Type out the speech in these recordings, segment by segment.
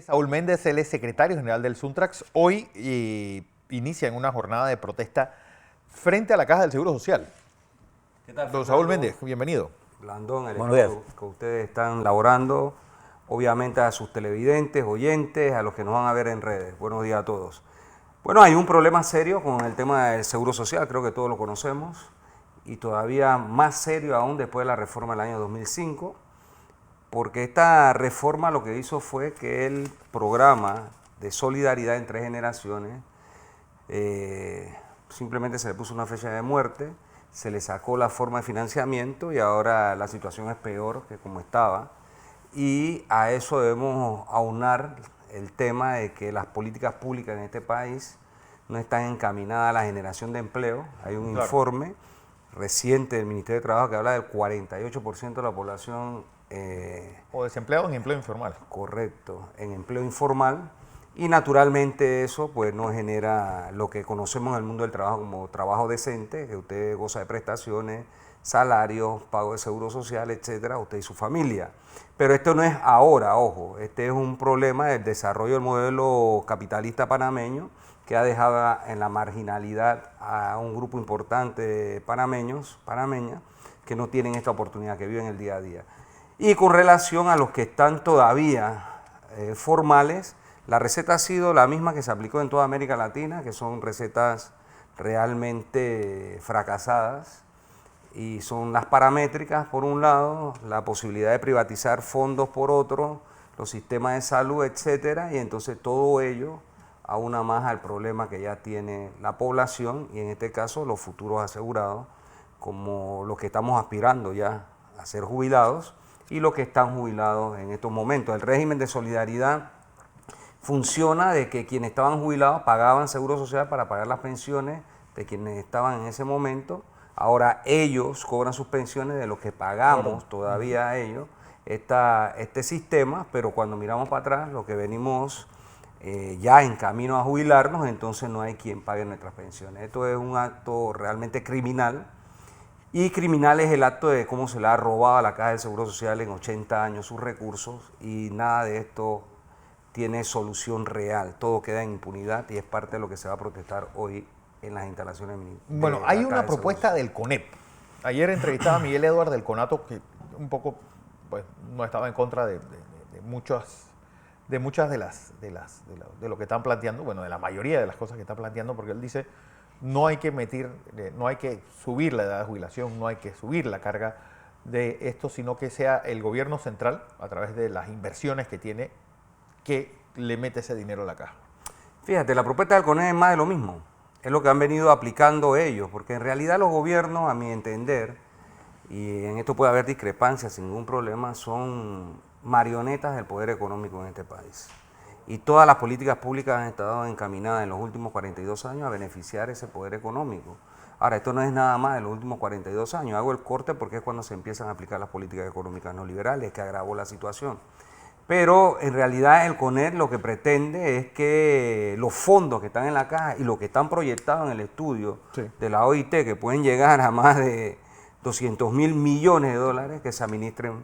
Saúl Méndez, él es secretario general del Suntrax. Hoy inician una jornada de protesta frente a la Caja del Seguro Social. ¿Qué tal, Don Saúl Méndez, bienvenido. Blandón, el esfuerzo que ustedes están laborando, obviamente a sus televidentes, oyentes, a los que nos van a ver en redes. Buenos días a todos. Bueno, hay un problema serio con el tema del Seguro Social, creo que todos lo conocemos, y todavía más serio aún después de la reforma del año 2005, porque esta reforma lo que hizo fue que el programa de solidaridad entre generaciones simplemente se le puso una fecha de muerte, se le sacó la forma de financiamiento y ahora la situación es peor que como estaba. Y a eso debemos aunar el tema de que las políticas públicas en este país no están encaminadas a la generación de empleo. Hay un informe reciente del Ministerio de Trabajo que habla del 48% de la población o desempleados en empleo informal. Correcto, en empleo informal, y naturalmente eso pues no genera lo que conocemos en el mundo del trabajo como trabajo decente, que usted goza de prestaciones, salarios, pago de seguro social, etcétera, usted y su familia. Pero esto no es ahora, ojo, este es un problema del desarrollo del modelo capitalista panameño que ha dejado en la marginalidad a un grupo importante de panameñas, que no tienen esta oportunidad, que viven el día a día. Y con relación a los que están todavía formales, la receta ha sido la misma que se aplicó en toda América Latina, que son recetas realmente fracasadas, y son las paramétricas por un lado, la posibilidad de privatizar fondos por otro, los sistemas de salud, etcétera, y entonces todo ello aúna más al problema que ya tiene la población, y en este caso los futuros asegurados, como los que estamos aspirando ya a ser jubilados, y los que están jubilados en estos momentos. El régimen de solidaridad funciona de que quienes estaban jubilados pagaban seguro social para pagar las pensiones de quienes estaban en ese momento. Ahora ellos cobran sus pensiones de lo que pagamos todavía a ellos este sistema, pero cuando miramos para atrás, lo que venimos ya en camino a jubilarnos, entonces no hay quien pague nuestras pensiones. Esto es un acto realmente criminal. Y criminal es el acto de cómo se le ha robado a la Caja del Seguro Social en 80 años sus recursos, y nada de esto tiene solución real. Todo queda en impunidad y es parte de lo que se va a protestar hoy en las instalaciones de Bueno, hay una propuesta del CONEP. Ayer entrevistaba a Miguel Eduardo del CONATO, que un poco pues, no estaba en contra de muchas de lo que están planteando, bueno, de la mayoría de las cosas que están planteando, porque él dice no hay que subir la edad de jubilación, no hay que subir la carga de esto, sino que sea el gobierno central, a través de las inversiones que tiene, que le mete ese dinero a la caja. Fíjate, la propuesta del CONEP es más de lo mismo, es lo que han venido aplicando ellos, porque en realidad los gobiernos, a mi entender, y en esto puede haber discrepancias sin ningún problema, son marionetas del poder económico en este país. Y todas las políticas públicas han estado encaminadas en los últimos 42 años a beneficiar ese poder económico. Ahora, esto no es nada más de los últimos 42 años. Hago el corte porque es cuando se empiezan a aplicar las políticas económicas neoliberales, que agravó la situación. Pero en realidad el CONEP lo que pretende es que los fondos que están en la caja y los que están proyectados en el estudio de la OIT, que pueden llegar a más de 200.000 millones de dólares, que se administren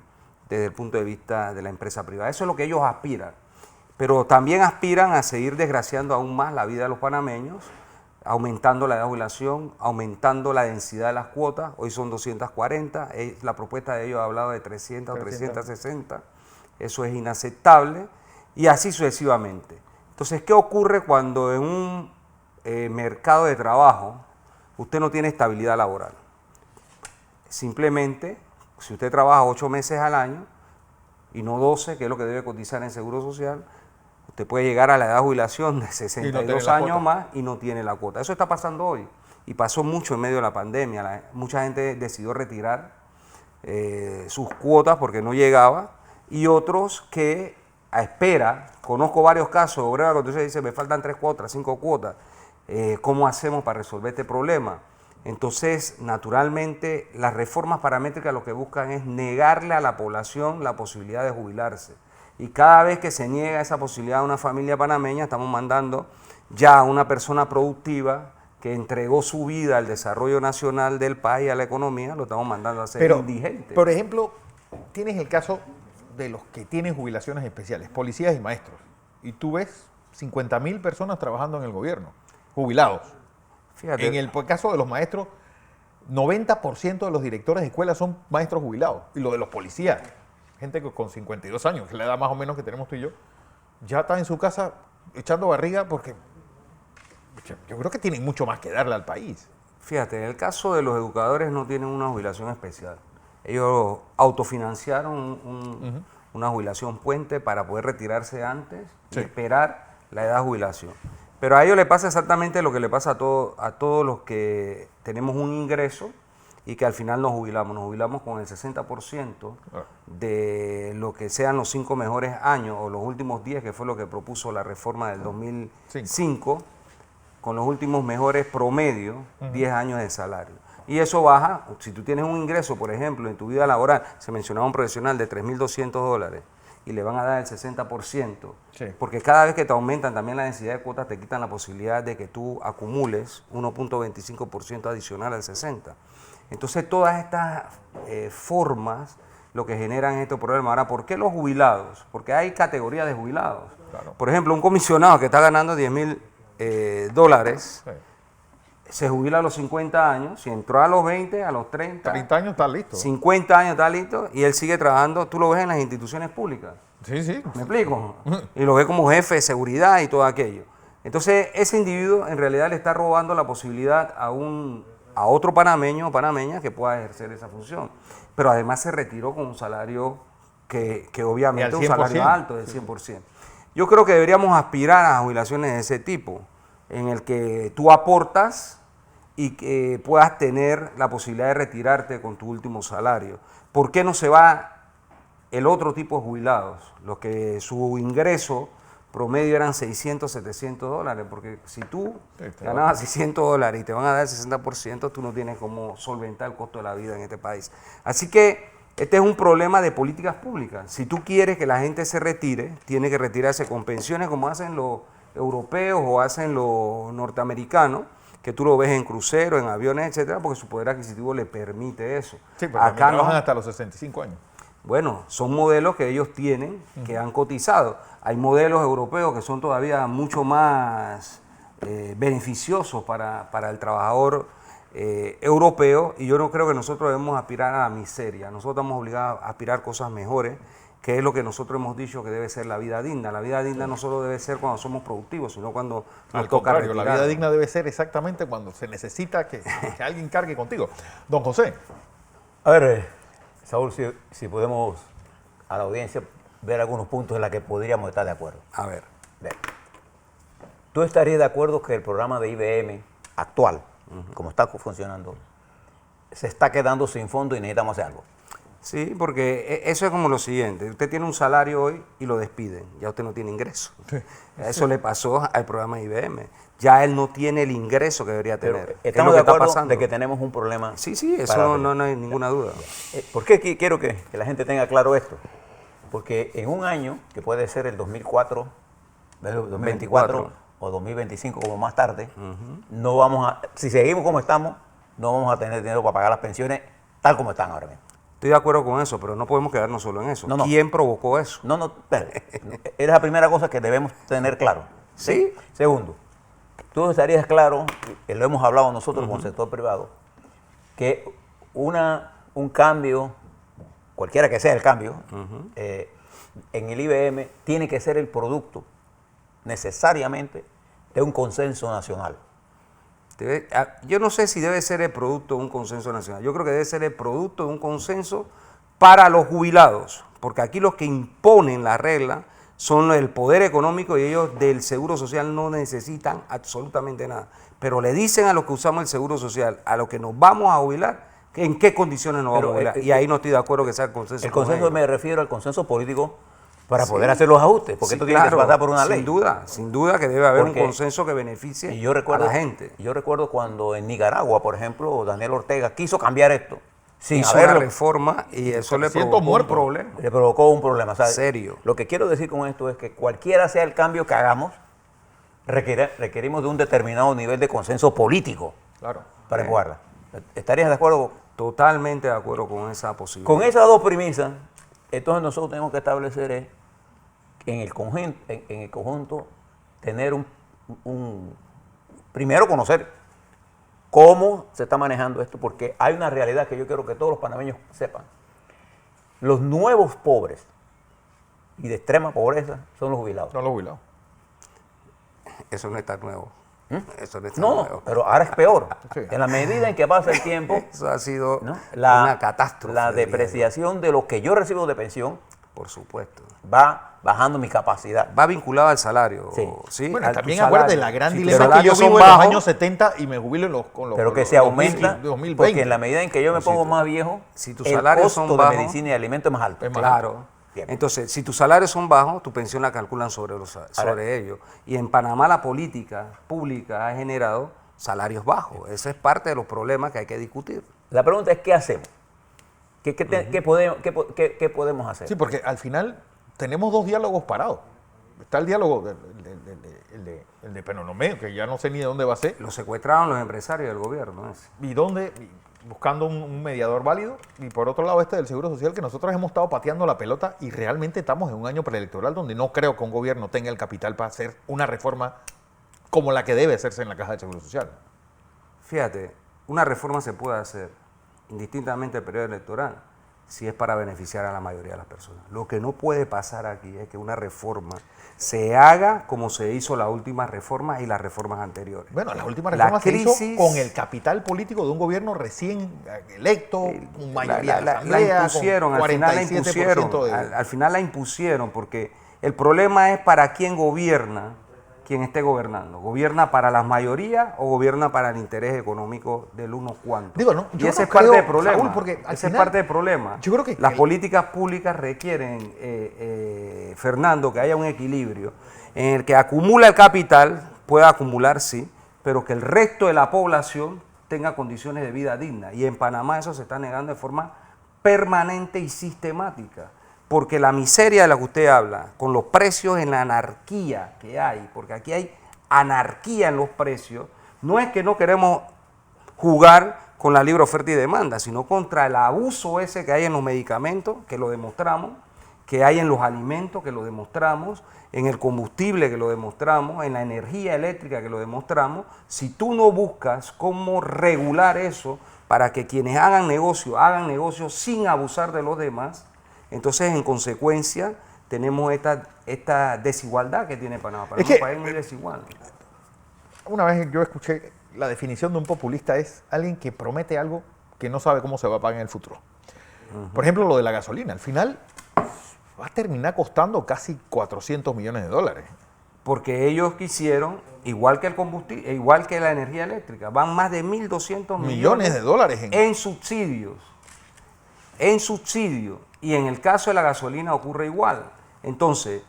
desde el punto de vista de la empresa privada. Eso es lo que ellos aspiran. Pero también aspiran a seguir desgraciando aún más la vida de los panameños, aumentando la edad de jubilación, aumentando la densidad de las cuotas. Hoy son 240, la propuesta de ellos ha hablado de 300 o 360. Eso es inaceptable, y así sucesivamente. Entonces, ¿qué ocurre cuando en un mercado de trabajo usted no tiene estabilidad laboral? Simplemente, si usted trabaja 8 meses al año y no 12, que es lo que debe cotizar en Seguro Social, usted puede llegar a la edad de jubilación de 62 años más y no tiene la cuota. Eso está pasando hoy, y pasó mucho en medio de la pandemia. Mucha gente decidió retirar sus cuotas porque no llegaba, y otros que a espera, conozco varios casos, obrera, cuando usted dice me faltan 3 cuotas, 5 cuotas, ¿cómo hacemos para resolver este problema? Entonces, naturalmente, las reformas paramétricas lo que buscan es negarle a la población la posibilidad de jubilarse. Y cada vez que se niega esa posibilidad a una familia panameña, estamos mandando ya a una persona productiva que entregó su vida al desarrollo nacional del país, a la economía, lo estamos mandando a ser indigente. Por ejemplo, tienes el caso de los que tienen jubilaciones especiales, policías y maestros. y tú ves 50.000 personas trabajando en el gobierno, jubilados. Fíjate. En el caso de los maestros, 90% de los directores de escuelas son maestros jubilados. Y lo de los policías, gente con 52 años, que es la edad más o menos que tenemos tú y yo, ya está en su casa echando barriga porque yo creo que tienen mucho más que darle al país. Fíjate, en el caso de los educadores no tienen una jubilación especial. Ellos autofinanciaron una jubilación puente para poder retirarse antes y esperar la edad de jubilación. Pero a ellos le pasa exactamente lo que le pasa a todos los que tenemos un ingreso y que al final nos jubilamos con el 60% de lo que sean los 5 mejores años o los últimos 10, que fue lo que propuso la reforma del 2005, con los últimos mejores promedios, 10 años de salario. Y eso baja, si tú tienes un ingreso, por ejemplo, en tu vida laboral, se mencionaba un profesional de $3.200 y le van a dar el 60%, porque cada vez que te aumentan también la densidad de cuotas, te quitan la posibilidad de que tú acumules 1.25% adicional al 60%. Entonces, todas estas formas lo que generan estos problemas. Ahora, ¿por qué los jubilados? Porque hay categorías de jubilados. Claro. Por ejemplo, un comisionado que está ganando $10.000, se jubila a los 50 años, si entró a los 20, a los 30 años está listo. 50 años está listo y él sigue trabajando, tú lo ves en las instituciones públicas. Sí, sí. ¿Me explico? Y lo ve como jefe de seguridad y todo aquello. Entonces, ese individuo en realidad le está robando la posibilidad a otro panameño o panameña que pueda ejercer esa función. Pero además se retiró con un salario que obviamente es un salario alto, del 100%. Yo creo que deberíamos aspirar a jubilaciones de ese tipo, en el que tú aportas y que puedas tener la posibilidad de retirarte con tu último salario. ¿Por qué no se va el otro tipo de jubilados? Los que su ingreso promedio eran $600, $700, porque si tú ganabas $600 y te van a dar el 60%, tú no tienes cómo solventar el costo de la vida en este país. Así que este es un problema de políticas públicas. Si tú quieres que la gente se retire, tiene que retirarse con pensiones como hacen los europeos o hacen los norteamericanos, que tú lo ves en cruceros, en aviones, etcétera, porque su poder adquisitivo le permite eso. Sí, pero acá trabajan hasta los 65 años. Bueno, son modelos que ellos tienen, que han cotizado. Hay modelos europeos que son todavía mucho más beneficiosos para el trabajador europeo, y yo no creo que nosotros debemos aspirar a la miseria. Nosotros estamos obligados a aspirar cosas mejores, que es lo que nosotros hemos dicho que debe ser la vida digna. La vida digna no solo debe ser cuando somos productivos, sino cuando nos toca retirar. La vida digna debe ser exactamente cuando se necesita que alguien cargue contigo. Don José. A ver, Saúl, si podemos a la audiencia ver algunos puntos en los que podríamos estar de acuerdo. A ver. ¿Tú estarías de acuerdo que el programa de IBM actual, como está funcionando, se está quedando sin fondo y necesitamos hacer algo? Sí, porque eso es como lo siguiente. Usted tiene un salario hoy y lo despiden. Ya usted no tiene ingreso. Eso le pasó al programa de IBM. Ya él no tiene el ingreso que debería tener. Pero estamos de acuerdo de que tenemos un problema. Sí, eso no hay ninguna duda. ¿Por qué quiero que la gente tenga claro esto? Porque en un año, que puede ser el 2024 o 2025 como más tarde, no vamos si seguimos como estamos, no vamos a tener dinero para pagar las pensiones tal como están ahora mismo. Estoy de acuerdo con eso, pero no podemos quedarnos solo en eso. No. ¿Quién provocó eso? Espera. Es la primera cosa que debemos tener claro. ¿Sí? Segundo, tú estarías claro, que lo hemos hablado nosotros con el sector privado, que un cambio, cualquiera que sea el cambio, en el IBM tiene que ser el producto necesariamente de un consenso nacional. Yo no sé si debe ser el producto de un consenso nacional. Yo creo que debe ser el producto de un consenso para los jubilados, porque aquí los que imponen la regla son el poder económico y ellos del seguro social no necesitan absolutamente nada. Pero le dicen a los que usamos el seguro social, a los que nos vamos a jubilar, en qué condiciones nos vamos a jubilar. Y ahí no estoy de acuerdo que sea el consenso. El consenso me refiero al consenso político para poder hacer los ajustes, porque esto tiene que pasar por una ley. Sin duda que debe haber un consenso que beneficie a la gente. Yo recuerdo cuando en Nicaragua, por ejemplo, Daniel Ortega quiso cambiar esto. Hizo una reforma y eso le provocó un problema. Le provocó un problema. Serio. Lo que quiero decir con esto es que cualquiera sea el cambio que hagamos, requerimos de un determinado nivel de consenso político para empujarla. ¿Estarías de acuerdo? Totalmente de acuerdo con esa posibilidad. Con esas dos premisas, entonces nosotros tenemos que establecer en el conjunto tener primero conocer cómo se está manejando esto, porque hay una realidad que yo quiero que todos los panameños sepan. Los nuevos pobres y de extrema pobreza son los jubilados. No los jubilados. Eso no está nuevo. Eso no está No, nuevo. pero ahora es peor. Sí. En la medida en que pasa el tiempo, Eso ha sido ¿no? una catástrofe. La diría yo. depreciación de lo que yo recibo de pensión Por supuesto. va bajando mi capacidad. Va vinculado al salario. Sí. ¿sí? Bueno, Al tu también salario. acuérdate la gran Si tus dilema que yo salarios son vivo en los bajos, años 70 y me jubilo con los Pero que con se los aumenta, 2020. porque en la medida en que yo me pongo más viejo, si tus el salarios costo son de bajos, medicina y alimento es más alto. es más Claro. Bien. Entonces, si tus salarios son bajos, tu pensión la calculan sobre ellos. Y en Panamá la política pública ha generado salarios bajos. Ese es parte de los problemas que hay que discutir. La pregunta es, ¿qué hacemos? ¿Qué podemos hacer? Sí, porque al final tenemos dos diálogos parados. Está el diálogo el de Penonomé, que ya no sé ni de dónde va a ser, Lo secuestraron los empresarios del gobierno. ese. buscando un mediador válido, y por otro lado del Seguro Social, que nosotros hemos estado pateando la pelota y realmente estamos en un año preelectoral donde no creo que un gobierno tenga el capital para hacer una reforma como la que debe hacerse en la Caja de Seguro Social. Fíjate, una reforma se puede hacer indistintamente del periodo electoral si es para beneficiar a la mayoría de las personas. Lo que no puede pasar aquí es que una reforma se haga como se hizo la última reforma y las reformas anteriores. Bueno, la última La reforma se hizo crisis- con el capital político de un gobierno recién electo, con mayoría de la la asamblea, impusieron, con al final la 47% impusieron, de... al final la impusieron, porque el problema es para quién gobierna, quien esté gobernando. ¿Gobierna para las mayorías o gobierna para el interés económico del unos cuantos? Digo, no, y yo ese no es parte creo, del problema. Raúl, porque al ese es final, parte del problema. yo creo que las políticas públicas requieren, Fernando, que haya un equilibrio en el que acumula el capital, pueda acumular sí, pero que el resto de la población tenga condiciones de vida dignas. Y en Panamá eso se está negando de forma permanente y sistemática. Porque la miseria de la que usted habla, con los precios en la anarquía que hay, porque aquí hay anarquía en los precios, no es que no queremos jugar con la libre oferta y demanda, sino contra el abuso ese que hay en los medicamentos, que lo demostramos, que hay en los alimentos, que lo demostramos, en el combustible, que lo demostramos, en la energía eléctrica, que lo demostramos. Si tú no buscas cómo regular eso para que quienes hagan negocio sin abusar de los demás, entonces en consecuencia tenemos esta desigualdad que tiene Panamá. Panamá es un país muy desigual. Una vez yo escuché la definición de un populista es alguien que promete algo que no sabe cómo se va a pagar en el futuro. Por ejemplo, lo de la gasolina. Al final va a terminar costando casi 400 millones de dólares. Porque ellos quisieron, igual que el combustible, igual que la energía eléctrica, van más de 1.200 Millones de dólares en subsidios. En subsidios. Y en el caso de la gasolina ocurre igual. Entonces,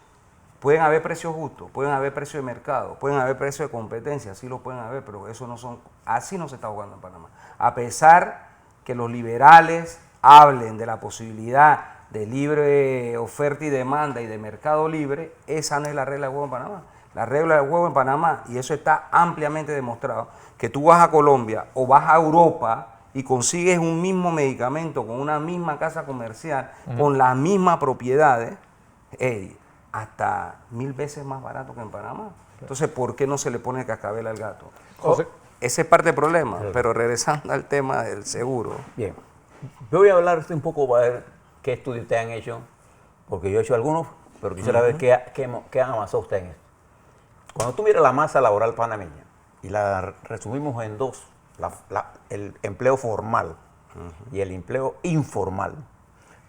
pueden haber precios justos, pueden haber precios de mercado, pueden haber precios de competencia, sí los pueden haber, pero eso no son, así no se está jugando en Panamá. A pesar que los liberales hablen de la posibilidad de libre oferta y demanda y de mercado libre, esa no es la regla de juego en Panamá. La regla de juego en Panamá, y eso está ampliamente demostrado, que tú vas a Colombia o vas a Europa y consigues un mismo medicamento con una misma casa comercial, con las mismas propiedades, hasta 1000 veces más barato que en Panamá. Entonces, ¿por qué no se le pone cascabel al gato? José. Ese es parte del problema, pero regresando al tema del seguro. Bien. Yo voy a hablar un poco para ver qué estudios ustedes han hecho, porque yo he hecho algunos, pero quisiera ver qué han avanzado ustedes en esto. Cuando tú miras la masa laboral panameña, y la resumimos en dos, el empleo formal y el empleo informal,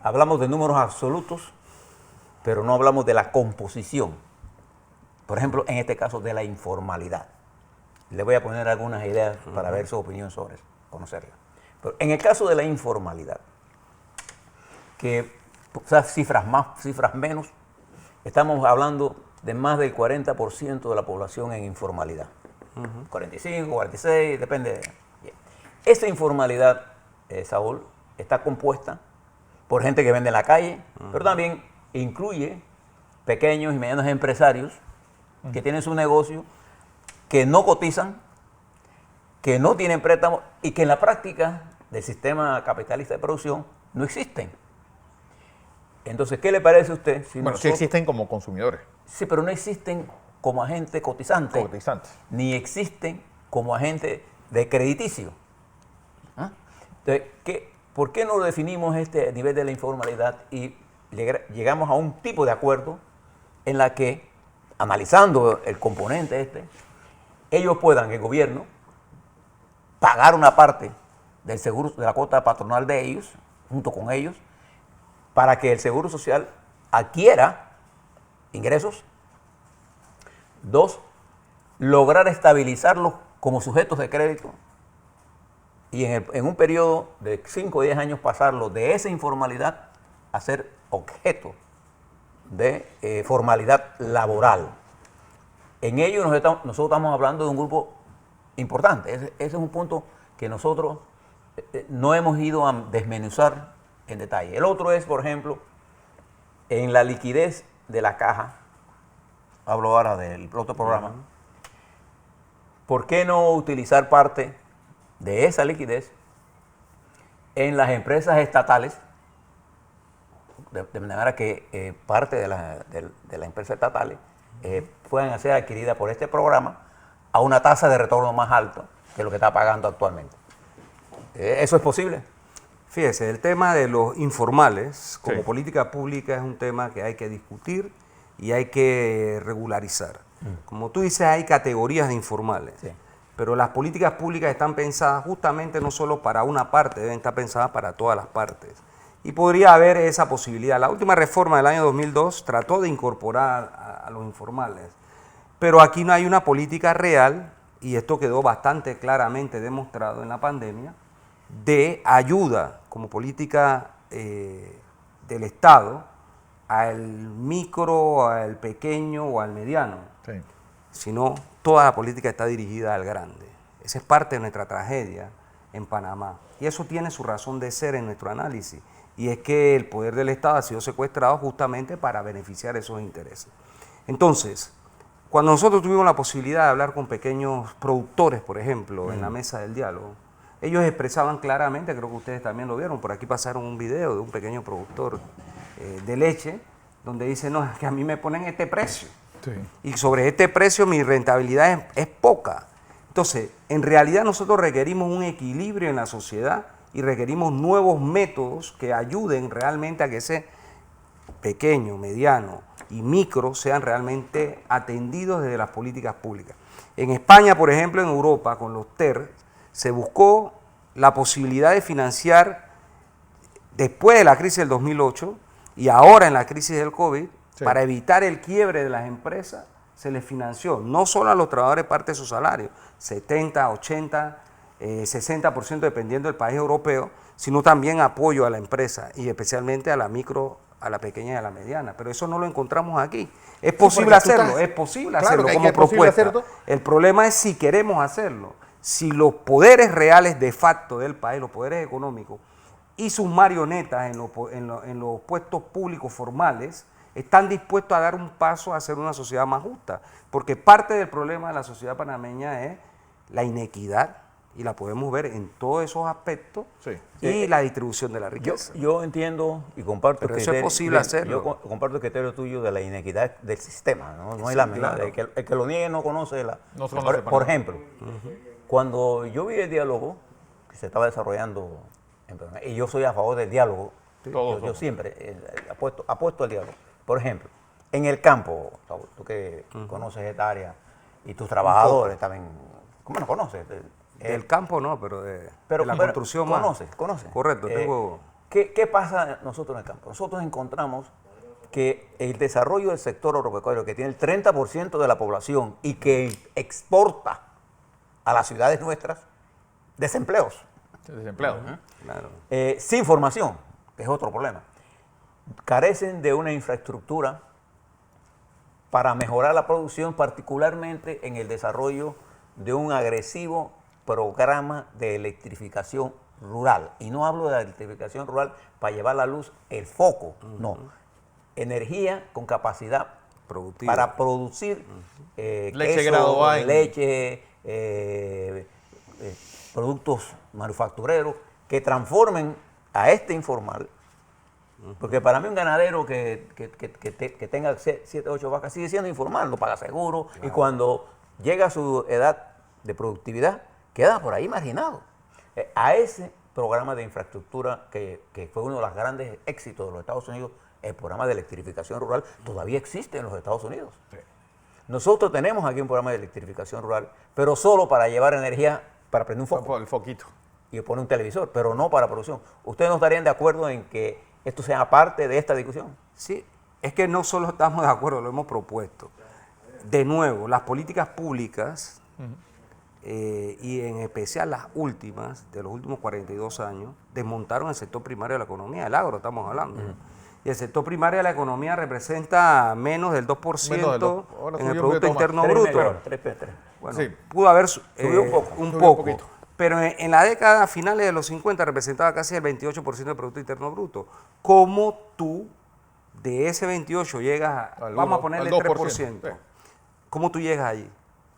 hablamos de números absolutos, pero no hablamos de la composición. Por ejemplo, en este caso, de la informalidad. Le voy a poner algunas ideas para ver su opinión sobre eso, conocerla. Pero en el caso de la informalidad, que o sea, cifras más, cifras menos, estamos hablando de más del 40% de la población en informalidad. 45, 46, depende. Bien. Esa informalidad, Saúl, está compuesta por gente que vende en la calle, pero también incluye pequeños y medianos empresarios que tienen su negocio, que no cotizan, que no tienen préstamos y que en la práctica del sistema capitalista de producción no existen. Entonces, ¿qué le parece a usted? Si Bueno, sí existen como consumidores, Sí, pero no existen como agente cotizante, cotizantes. ni existen como agente de crediticio. ¿Ah? Entonces, ¿por qué no definimos este nivel de la informalidad y llegamos a un tipo de acuerdo en la que, analizando el componente ellos puedan, el gobierno, pagar una parte del seguro, de la cuota patronal de ellos, junto con ellos, para que el Seguro Social adquiera ingresos? 2, lograr estabilizarlos como sujetos de crédito y en un periodo de 5 o 10 años pasarlo de esa informalidad a ser objeto de formalidad laboral. En ello nosotros estamos hablando de un grupo importante. Ese es un punto que nosotros no hemos ido a desmenuzar en detalle. El otro es, por ejemplo, en la liquidez de la caja. Hablo ahora del otro programa. ¿Por qué no utilizar parte de esa liquidez en las empresas estatales? De manera que parte de las empresas estatales puedan ser adquiridas por este programa a una tasa de retorno más alta que lo que está pagando actualmente. ¿Eso es posible? Fíjese, el tema de los informales como Sí. política pública es un tema que hay que discutir y hay que regularizar. Como tú dices, hay categorías de informales, Sí. pero las políticas públicas están pensadas justamente no solo para una parte, deben estar pensadas para todas las partes. Y podría haber esa posibilidad. La última reforma del año 2002 trató de incorporar a los informales, pero aquí no hay una política real, y esto quedó bastante claramente demostrado en la pandemia, de ayuda como política del Estado al micro, al pequeño o al mediano, Sí. sino toda la política está dirigida al grande. Esa es parte de nuestra tragedia en Panamá. Y eso tiene su razón de ser en nuestro análisis. Y es que el poder del Estado ha sido secuestrado justamente para beneficiar esos intereses. Entonces, cuando nosotros tuvimos la posibilidad de hablar con pequeños productores, por ejemplo, en la mesa del diálogo, ellos expresaban claramente, creo que ustedes también lo vieron, por aquí pasaron un video de un pequeño productor de leche, donde dice, no, es que a mí me ponen este precio. Sí. Y sobre este precio mi rentabilidad es poca. Entonces, en realidad nosotros requerimos un equilibrio en la sociedad y requerimos nuevos métodos que ayuden realmente a que ese pequeño, mediano y micro sean realmente atendidos desde las políticas públicas. En España, por ejemplo, en Europa, con los TER, se buscó la posibilidad de financiar después de la crisis del 2008 y ahora en la crisis del COVID, Sí. para evitar el quiebre de las empresas, se les financió no solo a los trabajadores parte de su salario, 70, 80, 60% dependiendo del país europeo, sino también apoyo a la empresa y especialmente a la micro, a la pequeña y a la mediana. Pero eso no lo encontramos aquí. Es posible porque tú hacerlo, estás- es posible Claro hacerlo que hay como que posible propuesta. hacerlo. El problema es si queremos hacerlo. Si los poderes reales de facto del país, los poderes económicos y sus marionetas en los puestos públicos formales están dispuestos a dar un paso a hacer una sociedad más justa. Porque parte del problema de la sociedad panameña es la inequidad, y la podemos ver en todos esos aspectos, Sí. y la distribución de la Yo, riqueza. yo entiendo y comparto Pero eso es posible hacerlo. Yo comparto el criterio tuyo de la inequidad del sistema, no hay Sí, la menor. claro. El que lo niegue no conoce No se conoce por Panamá. ejemplo, cuando yo vi el diálogo que se estaba desarrollando en Panamá, y yo soy a favor del diálogo, Todos yo somos. siempre apuesto al diálogo. Por ejemplo, en el campo, Saúl, tú que conoces esta área y tus trabajadores también, ¿cómo no conoces? Del campo no, pero de la construcción más. Conoces. Correcto, tengo... ¿Qué pasa nosotros en el campo? Nosotros encontramos que el desarrollo del sector agropecuario, que tiene el 30% de la población y que exporta a las ciudades nuestras, desempleos, Desempleados. Claro. sin formación, que es otro problema, carecen de una infraestructura para mejorar la producción, particularmente en el desarrollo de un agresivo programa de electrificación rural. Y no hablo de la electrificación rural para llevar la luz, el foco, no. Energía con capacidad Productiva. para producir Leche queso, graduada en- leche, productos manufactureros que transformen a este informal Porque para mí un ganadero que tenga 7, 8 vacas sigue siendo informal, no paga seguro, y cuando llega a su edad de productividad, queda por ahí marginado. A ese programa de infraestructura que fue uno de los grandes éxitos de los Estados Unidos, el programa de electrificación rural, todavía existe en los Estados Unidos. Sí. Nosotros tenemos aquí un programa de electrificación rural, pero solo para llevar energía, para prender un foco Por el foquito. y poner un televisor, pero no para producción. ¿Ustedes no estarían de acuerdo en que esto sea parte de esta discusión? Sí, es que no solo estamos de acuerdo, lo hemos propuesto. De nuevo, las políticas públicas, y en especial las últimas, de los últimos 42 años, desmontaron el sector primario de la economía, el agro estamos hablando. Y el sector primario de la economía representa menos del 2% Ahora en el subió Producto un poquito Interno Tres Bruto. menos, tres. Bueno, Sí. pudo haber Subió un poco. un Subió un poco. poquito. Pero en la década finales de los 50 representaba casi el 28% del Producto Interno Bruto. ¿Cómo tú de ese 28 llegas a, Al vamos a uno- ponerle al 3%? 2%, sí. ¿Cómo tú llegas allí?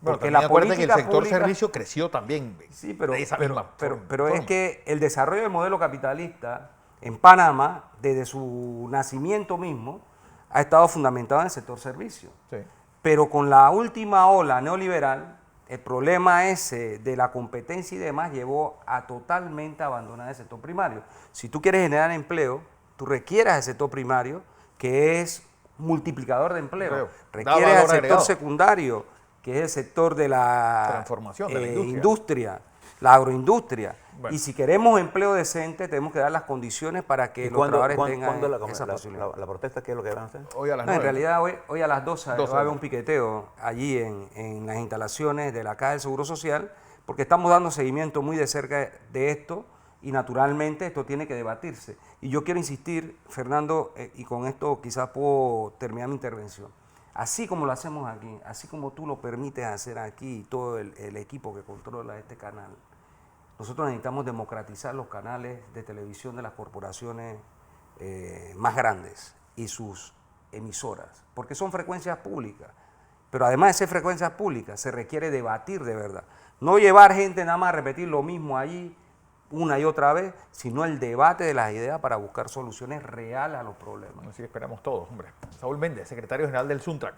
Bueno, Porque también acuérdate que el sector pública- servicio creció también. Sí, pero, de esa misma forma. es que el desarrollo del modelo capitalista en Panamá, desde su nacimiento mismo, ha estado fundamentado en el sector servicio. Sí. Pero con la última ola neoliberal, el problema ese de la competencia y demás llevó a totalmente abandonar el sector primario. Si tú quieres generar empleo, tú requieres el sector primario, que es multiplicador de empleo. Da Requieres valor al sector agregado. secundario, que es el sector de la Transformación de la industria. industria, la agroindustria. Bueno. Y si queremos empleo decente, tenemos que dar las condiciones para que ¿Y los cuándo trabajadores tengan esa posibilidad. la protesta qué es lo que van a hacer? Hoy a las No, en 9. realidad hoy a las 12 va a 12. haber un piqueteo allí en las instalaciones de la Caja del Seguro Social, porque estamos dando seguimiento muy de cerca de esto y naturalmente esto tiene que debatirse. Y yo quiero insistir, Fernando, y con esto quizás puedo terminar mi intervención. Así como lo hacemos aquí, así como tú lo permites hacer aquí y todo el equipo que controla este canal, nosotros necesitamos democratizar los canales de televisión de las corporaciones más grandes y sus emisoras, porque son frecuencias públicas. Pero además de ser frecuencias públicas, se requiere debatir de verdad. No llevar gente nada más a repetir lo mismo allí una y otra vez, sino el debate de las ideas para buscar soluciones reales a los problemas. Así esperamos todos, hombre. Saúl Méndez, secretario general del SUNTRAC.